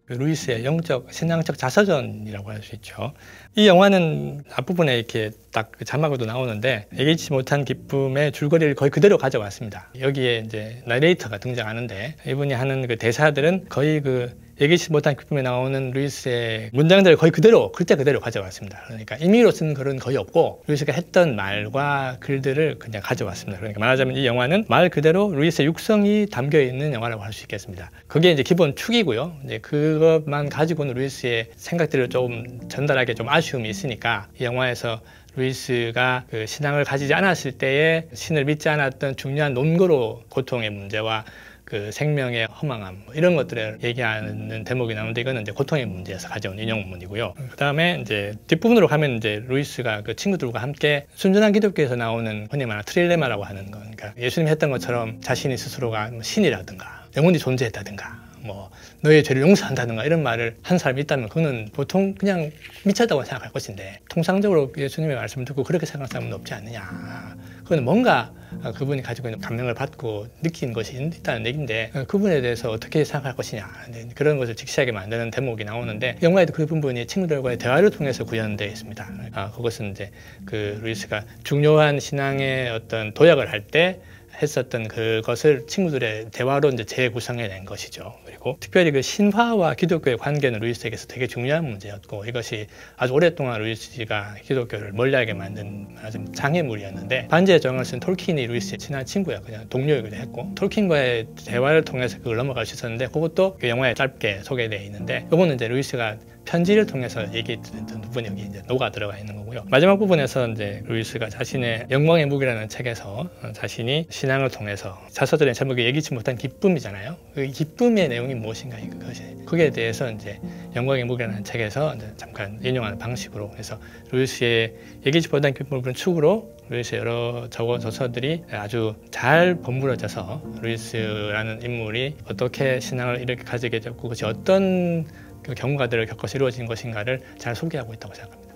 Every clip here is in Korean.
루이스의 영적, 신앙적 자서전이라고 할 수 있죠. 이 영화는 앞부분에 이렇게 딱 자막으로도 나오는데 예기치 못한 기쁨의 줄거리를 거의 그대로 가져왔습니다. 여기에 이제 나레이터가 등장하는데 이분이 하는 그 대사들은 거의 그 예기치 못한 기쁨에 나오는 루이스의 문장들을 거의 그대로, 글자 그대로 가져왔습니다. 그러니까 임의로 쓴 글은 거의 없고 루이스가 했던 말과 글들을 그냥 가져왔습니다. 그러니까 말하자면 이 영화는 말 그대로 루이스의 육성이 담겨 있는 영화라고 할 수 있겠습니다. 그게 이제 기본 축이고요. 이제 그것만 가지고는 루이스의 생각들을 조금 전달하기 좀 아쉬움이 있으니까 이 영화에서 루이스가 그 신앙을 가지지 않았을 때에 신을 믿지 않았던 중요한 논거로 고통의 문제와 그 생명의 허망함 이런 것들을 얘기하는 대목이 나오는데 이거는 이제 고통의 문제에서 가져온 인용문이고요. 그 다음에 이제 뒷부분으로 가면 이제 루이스가 그 친구들과 함께 순전한 기독교에서 나오는 흔히 말하는 트릴레마라고 하는 거, 그러니까 예수님이 했던 것처럼 자신이 스스로가 신이라든가 영혼이 존재했다든가 뭐 너의 죄를 용서한다든가 이런 말을 한 사람이 있다면 그거는 보통 그냥 미쳤다고 생각할 것인데 통상적으로 예수님의 말씀을 듣고 그렇게 생각하는 사람은 없지 않느냐. 그건 뭔가 그분이 가지고 있는 감명을 받고 느낀 것이 있다는 얘기인데 그분에 대해서 어떻게 생각할 것이냐 그런 것을 직시하게 만드는 대목이 나오는데 영화에도 그 부분이 친구들과의 대화를 통해서 구현되어 있습니다. 그것은 이제 그 루이스가 중요한 신앙의 어떤 도약을 할 때 했었던 그것을 친구들의 대화로 이제 재구성해낸 것이죠. 그리고 특별히 그 신화와 기독교의 관계는 루이스에게서 되게 중요한 문제였고 이것이 아주 오랫동안 루이스가 기독교를 멀리하게 만든 아주 장애물이었는데 반지의 제왕을 쓴 톨킨이 루이스의 친한 친구야. 그냥 동료이기도 했고 톨킨과의 대화를 통해서 그걸 넘어갈 수 있었는데 그것도 그 영화에 짧게 소개되어 있는데 이거는 이제 루이스가 편지를 통해서 얘기했던 부분이 여기 이제 녹아 들어가 있는 거고요. 마지막 부분에서 이제 루이스가 자신의 영광의 무기라는 책에서 자신이 신앙을 통해서 자서전의 제목이 예기치 못한 기쁨이잖아요. 그 기쁨의 내용이 무엇인가 이것이 거기에 대해서 이제 영광의 무기라는 책에서 이제 잠깐 인용하는 방식으로 해서 루이스의 예기치 못한 기쁨을 부른 축으로 루이스의 여러 저서들이 아주 잘 버무려져서 루이스라는 인물이 어떻게 신앙을 이렇게 가지게 됐고 그것이 어떤 그 경과들을 겪어서 이루어진 것인가를 잘 소개하고 있다고 생각합니다.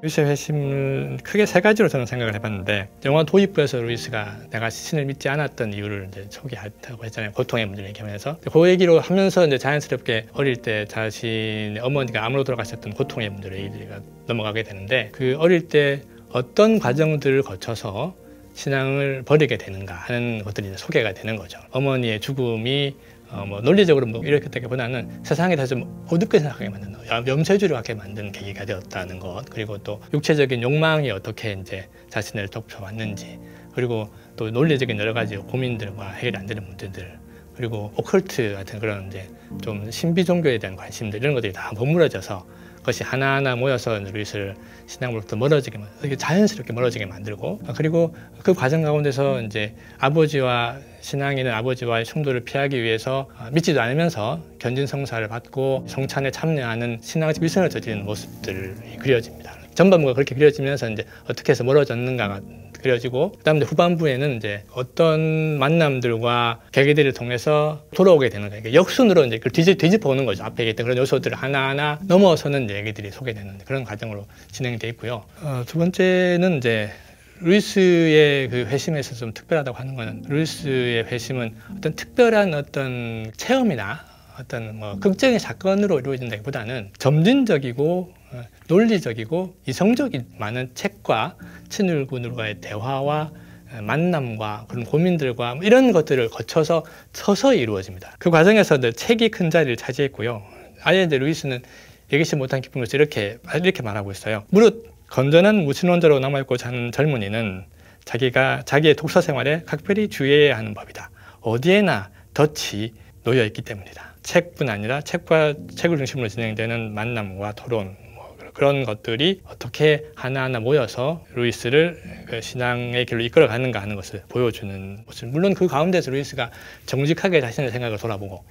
루이스의 회심을 크게 세 가지로 저는 생각을 해봤는데 영화 도입부에서 루이스가 내가 신을 믿지 않았던 이유를 이제 소개하다고 했잖아요. 고통의 문제를 얘기하면서 그 얘기로 하면서 이제 자연스럽게 어릴 때 자신의 어머니가 암으로 돌아가셨던 고통의 문제를 얘기가 넘어가게 되는데 그 어릴 때 어떤 과정들을 거쳐서 신앙을 버리게 되는가 하는 것들이 이제 소개가 되는 거죠. 어머니의 죽음이 뭐 논리적으로 뭐 이렇게보다는 세상에 대해서 좀 어둡게 생각하게 만드는 염세주를 갖게 만드는 계기가 되었다는 것 그리고 또 육체적인 욕망이 어떻게 이제 자신을 덮쳐왔는지 그리고 또 논리적인 여러 가지 고민들과 해결이 안 되는 문제들 그리고 오컬트 같은 그런 이제 좀 신비 종교에 대한 관심들 이런 것들이 다 버무려져서 그것이 하나하나 모여서 루이스를 신앙으로부터 멀어지게 자연스럽게 멀어지게 만들고 그리고 그 과정 가운데서 이제 아버지와 신앙에 있는 아버지와의 충돌을 피하기 위해서 믿지도 않으면서 견진성사를 받고 성찬에 참여하는 신앙의 위선을 저지르는 모습들이 그려집니다. 전반부가 그렇게 그려지면서 이제 어떻게 해서 멀어졌는가가 그려지고 그다음에 후반부에는 이제 어떤 만남들과 계기들을 통해서 돌아오게 되는 거예요. 역순으로 이제 그걸 뒤집어 오는 거죠. 앞에 있던 그런 요소들을 하나하나 넘어서는 얘기들이 소개되는 그런 과정으로 진행되어 있고요. 두 번째는 이제 루이스의 그 회심에 있어서 좀 특별하다고 하는 거는 루이스의 회심은 어떤 특별한 어떤 체험이나 어떤 뭐 극적인 사건으로 이루어진다기보다는 점진적이고 논리적이고 이성적인 많은 책과 친일군들과의 대화와 만남과 그런 고민들과 이런 것들을 거쳐서 서서히 이루어집니다. 그 과정에서 책이 큰 자리를 차지했고요. 아예 이제 루이스는 예기치 못한 기쁨을 이렇게 말하고 있어요. 무릇 건전한 무신론자로 남아있고자 하는 젊은이는 자기가 자기의 독서 생활에 각별히 주의해야 하는 법이다. 어디에나 덫이 놓여 있기 때문이다. 책뿐 아니라 책과 책을 중심으로 진행되는 만남과 토론 그런 것들이 어떻게 하나하나 모여서 루이스를 신앙의 길로 이끌어가는가 하는 것을 보여주는 모습. 물론 그 가운데서 루이스가 정직하게 자신의 생각을 돌아보고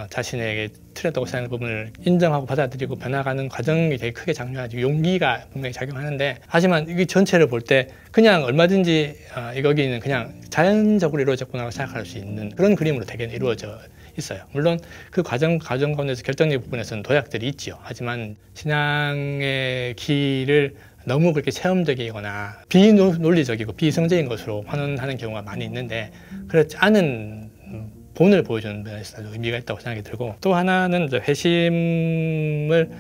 자신에게 틀렸다고 생각하는 부분을 인정하고 받아들이고 변화가는 과정이 되게 크게 작용하죠. 용기가 분명히 작용하는데 하지만 이 전체를 볼 때 그냥 얼마든지 여기는 그냥 자연적으로 이루어졌구나 생각할 수 있는 그런 그림으로 되게 이루어져 있어요. 물론 그 과정 가운데서 결정적인 부분에서는 도약들이 있지요. 하지만 신앙의 길을 너무 그렇게 체험적이거나 비논리적이고 비이성적인 것으로 환원하는 경우가 많이 있는데 그렇지 않은 본을 보여주는 면에서 의미가 있다고 생각이 들고, 또 하나는 이제 회심을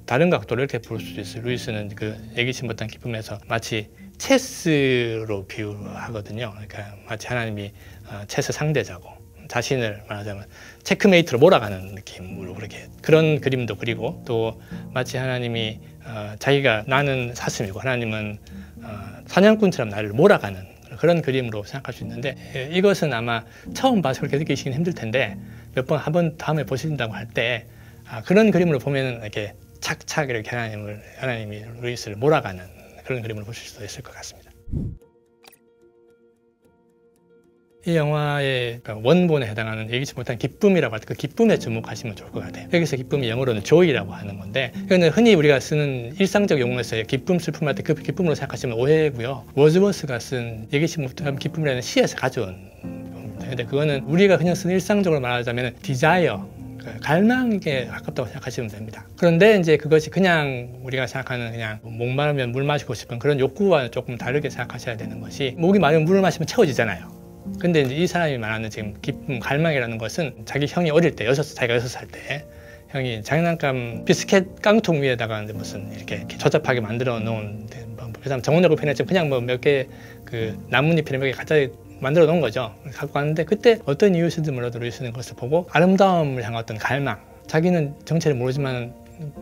다른 각도로 이렇게 볼 수도 있어요. 루이스는 그 예기치 못한 기쁨에서 마치 체스로 비유하거든요. 그러니까 마치 하나님이 체스 상대자고 자신을 말하자면 체크메이트로 몰아가는 느낌으로 그렇게 그런 그림도 그리고, 또 마치 하나님이 자기가 나는 사슴이고 하나님은 사냥꾼처럼 나를 몰아가는 그런 그림으로 생각할 수 있는데, 이것은 아마 처음 봐서 그렇게 느끼시긴 힘들 텐데 몇 번 한 번 다음에 보신다고 할 때 그런 그림으로 보면은 이렇게 착착 이렇게 하나님이 루이스를 몰아가는 그런 그림을 보실 수도 있을 것 같습니다. 이 영화의 원본에 해당하는 예기치 못한 기쁨이라고 할 때 그 기쁨에 주목하시면 좋을 것 같아요. 여기서 기쁨이 영어로는 joy라고 하는 건데, 이거는 흔히 우리가 쓰는 일상적 용어에서의 기쁨, 슬픔 할 때 그 기쁨으로 생각하시면 오해고요. 워즈워스가 쓴 예기치 못한 기쁨이라는 시에서 가져온 겁니다. 근데 그거는 우리가 그냥 쓰는 일상적으로 말하자면 desire, 갈망에 가깝다고 생각하시면 됩니다. 그런데 이제 그것이 그냥 우리가 생각하는 그냥 목마르면 물 마시고 싶은 그런 욕구와는 조금 다르게 생각하셔야 되는 것이, 목이 마르면 물을 마시면 채워지잖아요. 근데 이제 이 사람이 말하는 지금 기쁨, 갈망이라는 것은 자기 형이 어릴 때, 자기가 6살 때 형이 장난감 비스켓 깡통 위에다가 이제 무슨 이렇게 조잡하게 만들어 놓은, 그다음 정원으로 표현했지만 그냥 뭐 몇 개 그 나뭇잎이나 몇 개 갖다 만들어 놓은 거죠. 갖고 왔는데 그때 어떤 이유였는지 몰라도 루이스는 것을 보고 아름다움을 향한 어떤 갈망, 자기는 정체를 모르지만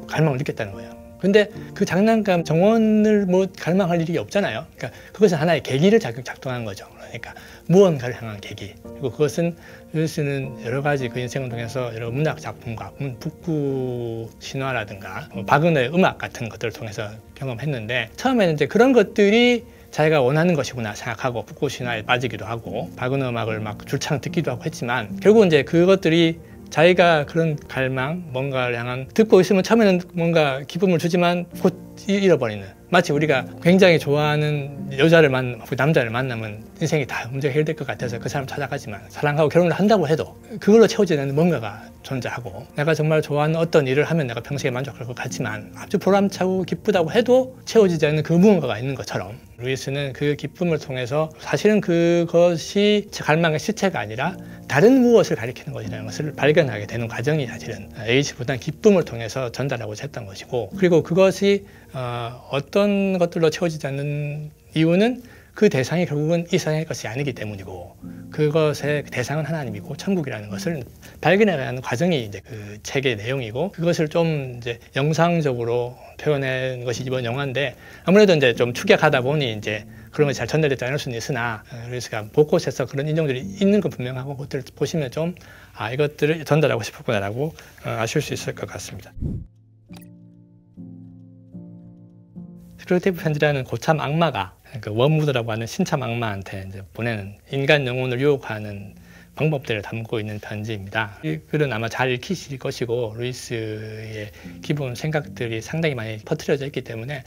갈망을 느꼈다는 거예요. 근데 그 장난감 정원을 뭐 갈망할 일이 없잖아요. 그러니까 그것은 하나의 계기를 작동한 거죠. 그러니까 무언가를 향한 계기. 그리고 그것은 루이스는 여러 가지 그 인생을 통해서 여러 문학 작품과 북구 신화라든가 바그너의 음악 같은 것들을 통해서 경험했는데, 처음에는 이제 그런 것들이 자기가 원하는 것이구나 생각하고 북구 신화에 빠지기도 하고 바그너 음악을 막 줄창 듣기도 하고 했지만, 결국은 이제 그것들이 자기가 그런 갈망, 뭔가를 향한, 듣고 있으면 처음에는 뭔가 기쁨을 주지만 곧 잃어버리는, 마치 우리가 굉장히 좋아하는 여자를 남자를 만나면 인생이 다 문제가 해결될 것 같아서 그 사람 찾아가지만 사랑하고 결혼을 한다고 해도 그걸로 채워지는 뭔가가 존재하고, 내가 정말 좋아하는 어떤 일을 하면 내가 평생에 만족할 것 같지만 아주 보람차고 기쁘다고 해도 채워지지 않는 그 무언가가 있는 것처럼, 루이스는 그 기쁨을 통해서 사실은 그것이 갈망의 실체가 아니라 다른 무엇을 가리키는 것이라는 것을 발견하게 되는 과정이 사실은 예기치보다는 기쁨을 통해서 전달하고자 했던 것이고, 그리고 그것이 어떤 것들로 채워지지 않는 이유는 그 대상이 결국은 이 세상의 것이 아니기 때문이고, 그것의 대상은 하나님이고 천국이라는 것을 발견해가는 과정이 이제 그 책의 내용이고, 그것을 좀 이제 영상적으로 표현한 것이 이번 영화인데, 아무래도 이제 좀 축약하다 보니 이제 그런 것이 잘 전달되지 않을 수는 있으나, 루이스가 곳곳에서 그런 인용들이 있는 건 분명하고, 그것들을 보시면 좀 이것들을 전달하고 싶었구나라고 아실 수 있을 것 같습니다. 스크루테이프 편지라는 고참 악마가 그 워무드라고 하는 신참 악마한테 이제 보내는 인간 영혼을 유혹하는 방법들을 담고 있는 편지입니다. 이 글은 아마 잘 읽히실 것이고, 루이스의 기본 생각들이 상당히 많이 퍼뜨려져 있기 때문에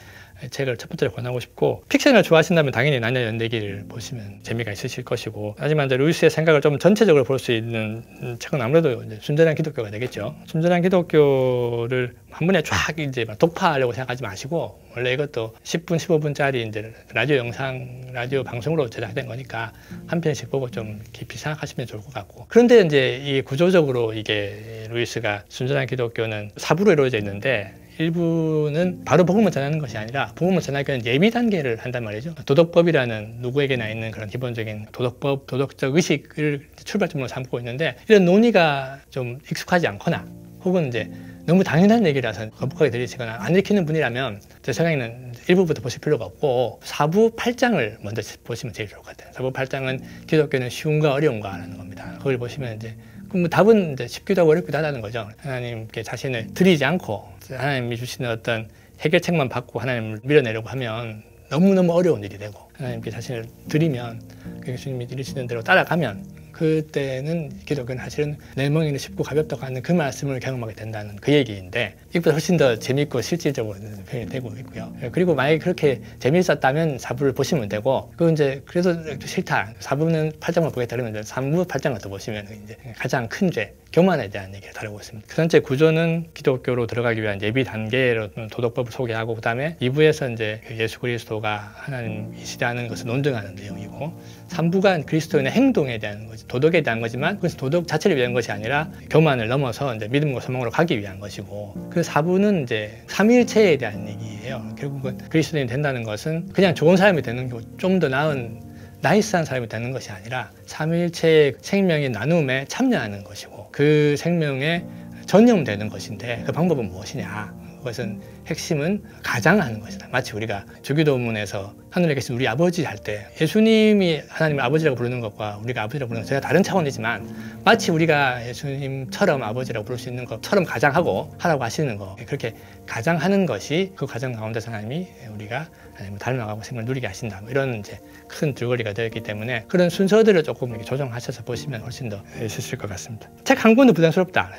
책을 첫 번째로 권하고 싶고, 픽션을 좋아하신다면 당연히 나녀 연대기를 보시면 재미가 있으실 것이고, 하지만 이제 루이스의 생각을 좀 전체적으로 볼 수 있는 책은 아무래도 이제 순전한 기독교가 되겠죠. 순전한 기독교를 한 번에 쫙 이제 독파하려고 생각하지 마시고, 원래 이것도 10분, 15분짜리 이제 라디오 방송으로 제작된 거니까 한 편씩 보고 좀 깊이 생각하시면 좋을 것 같고, 그런데 이제 이 구조적으로 이게 루이스가 순전한 기독교는 4부로 이루어져 있는데, 일부는 바로 복음을 전하는 것이 아니라 복음을 전하기 위한 예비 단계를 한단 말이죠. 도덕법이라는 누구에게나 있는 그런 기본적인 도덕법, 도덕적 의식을 출발점으로 삼고 있는데, 이런 논의가 좀 익숙하지 않거나 혹은 이제 너무 당연한 얘기라서 거북하게 들리시거나 안 읽히는 분이라면 제 생각에는 1부부터 보실 필요가 없고 4부 8장을 먼저 보시면 제일 좋을 것 같아요. 4부 8장은 기독교는 쉬운가 어려운가라는 겁니다. 그걸 보시면 이제 그럼 답은 이제 쉽기도 하고 어렵기도 하다는 거죠. 하나님께 자신을 드리지 않고 하나님이 주시는 어떤 해결책만 받고 하나님을 밀어내려고 하면 너무너무 어려운 일이 되고, 하나님께 자신을 드리면 예수님이 드리시는 대로 따라가면 그때는 기독교는 사실은 내 멍에는 쉽고 가볍다고 하는 그 말씀을 경험하게 된다는 그 얘기인데, 이것보다 훨씬 더 재밌고 실질적으로 표현이 되고 있고요. 그리고 만약에 그렇게 재미있었다면 4부를 보시면 되고, 그 이제 그래도 싫다, 4부는 8장만 보겠다 그러면 3부 8장을 더 보시면 이제 가장 큰 죄, 교만에 대한 얘기를 다루고 있습니다. 그 전체 구조는 기독교로 들어가기 위한 예비 단계로 도덕법을 소개하고, 그 다음에 2부에서 이제 예수 그리스도가 하나님이시라는 것을 논증하는 내용이고, 3부가 그리스도인의 행동에 대한 거죠. 도덕에 대한 거지만 그것은 도덕 자체를 위한 것이 아니라 교만을 넘어서 이제 믿음과 소망으로 가기 위한 것이고, 그 4부는 이제 삼위일체에 대한 얘기예요. 결국은 그리스도인이 된다는 것은 그냥 좋은 사람이 되는 게 좀 더 나은 나이스한 사람이 되는 것이 아니라 삼위일체의 생명의 나눔에 참여하는 것이고, 그 생명에 전념되는 것인데 그 방법은 무엇이냐? 그것은 핵심은 가장하는 것이다. 마치 우리가 주기도문에서 하늘에 계신 우리 아버지 할 때 예수님이 하나님을 아버지라고 부르는 것과 우리가 아버지라고 부르는 것 제가 다른 차원이지만 마치 우리가 예수님처럼 아버지라고 부를 수 있는 것처럼 가장하고 하라고 하시는 거, 그렇게 가장하는 것이 그 가정 가운데서 하나님이 우리가 하나님을 닮아가고 생명을 누리게 하신다. 이런 이제 큰 줄거리가 되어 있기 때문에 그런 순서들을 조금 이렇게 조정하셔서 보시면 훨씬 더 있으실 것 같습니다. 책 한 권도 부담스럽다.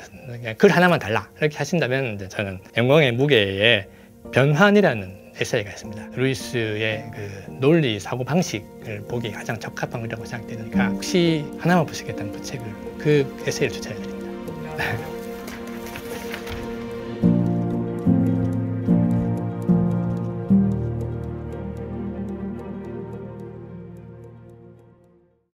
글 하나만 달라. 이렇게 하신다면 이제 저는 영광의 무게에 변환이라는 에세이가 있습니다. 루이스의 그 논리 사고 방식을 보기 가장 적합한 거라고 생각되니까 혹시 하나만 보시겠다는 그 책을, 그 에세이를 추천해드립니다.